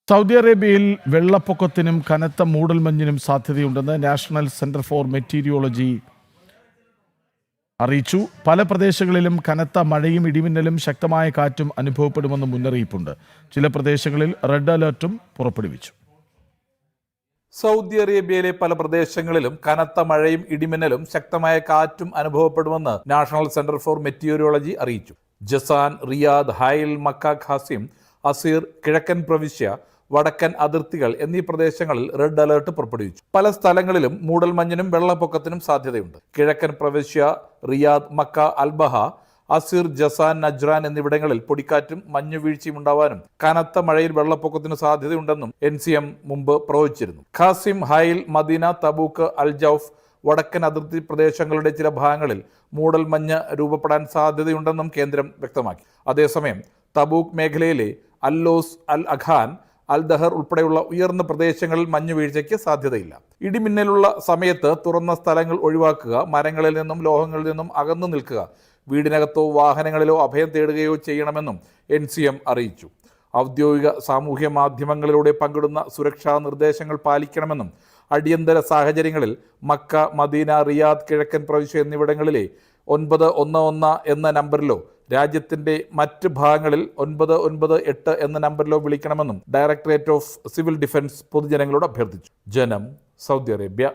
Saudi അറേബ്യയിൽ വെള്ളപ്പൊക്കത്തിനും കനത്ത മൂടൽമഞ്ഞിനും സാധ്യതയുണ്ടെന്ന് നാഷണൽ സെന്റർ ഫോർ മെറ്റീരിയോളജി അറിയിച്ചു. പല പ്രദേശങ്ങളിലും കനത്ത മഴയും ഇടിമിന്നലും ശക്തമായ കാറ്റും അനുഭവപ്പെടുമെന്ന് മുന്നറിയിപ്പുണ്ട്. ചില പ്രദേശങ്ങളിൽ റെഡ് അലർട്ടും പുറപ്പെടുവിച്ചു. സൗദി അറേബ്യയിലെ പല പ്രദേശങ്ങളിലും കനത്ത മഴയും ഇടിമിന്നലും ശക്തമായ കാറ്റും അനുഭവപ്പെടുമെന്ന് നാഷണൽ സെന്റർ ഫോർ മെറ്റീരിയോളജി അറിയിച്ചു. Jazan, Riyadh, Hail, Makkah, Qassim, Asir, കിഴക്കൻ പ്രവിശ്യ, വടക്കൻ അതിർത്തികൾ എന്നീ പ്രദേശങ്ങളിൽ റെഡ് അലർട്ട് പുറപ്പെടുവിച്ചു. പല സ്ഥലങ്ങളിലും മൂടൽമഞ്ഞിനും വെള്ളപ്പൊക്കത്തിനും സാധ്യതയുണ്ട്. കിഴക്കൻ പ്രവിശ്യ, Riyadh, Mecca, Al Baha, Asir, Jazan, Najran എന്നിവിടങ്ങളിൽ പൊടിക്കാറ്റും മഞ്ഞുവീഴ്ചയും ഉണ്ടാവാനും കനത്ത മഴയിൽ വെള്ളപ്പൊക്കത്തിന് സാധ്യതയുണ്ടെന്നും NCM മുമ്പ് പ്രവചിച്ചിരുന്നു. ഖാസിം, ഹൈൽ, മദീന, തബൂക്ക്, അൽ ജൗഫ്, വടക്കൻ അതിർത്തി പ്രദേശങ്ങളുടെ ചില ഭാഗങ്ങളിൽ മൂടൽമഞ്ഞ് രൂപപ്പെടാൻ സാധ്യതയുണ്ടെന്നും കേന്ദ്രം വ്യക്തമാക്കി. അതേസമയം തബൂക്ക് മേഖലയിലെ അല്ലോസ്, അൽ അഖാൻ, അൽ ദഹർ ഉൾപ്പെടെയുള്ള ഉയർന്ന പ്രദേശങ്ങളിൽ മഞ്ഞുവീഴ്ചയ്ക്ക് സാധ്യതയില്ല. ഇടിമിന്നലുള്ള സമയത്ത് തുറന്ന സ്ഥലങ്ങൾ ഒഴിവാക്കുക, മരങ്ങളിൽ നിന്നും ലോഹങ്ങളിൽ നിന്നും അകന്നു നിൽക്കുക, വീടിനകത്തോ വാഹനങ്ങളിലോ അഭയം തേടുകയോ ചെയ്യണമെന്നും NCM അറിയിച്ചു. ഔദ്യോഗിക സാമൂഹ്യ മാധ്യമങ്ങളിലൂടെ പങ്കിടുന്ന സുരക്ഷാ നിർദ്ദേശങ്ങൾ പാലിക്കണമെന്നും അടിയന്തര സാഹചര്യങ്ങളിൽ മക്ക, മദീന, റിയാദ്, കിഴക്കൻ പ്രവിശ്യ എന്നിവിടങ്ങളിലെ 911 എന്ന നമ്പറിലോ രാജ്യത്തിന്റെ മറ്റ് ഭാഗങ്ങളിൽ 998 എന്ന നമ്പറിലോ വിളിക്കണമെന്നും ഡയറക്ടറേറ്റ് ഓഫ് സിവിൽ ഡിഫൻസ് പൊതുജനങ്ങളോട് അഭ്യർത്ഥിച്ചു. ജനം, സൗദി അറേബ്യ.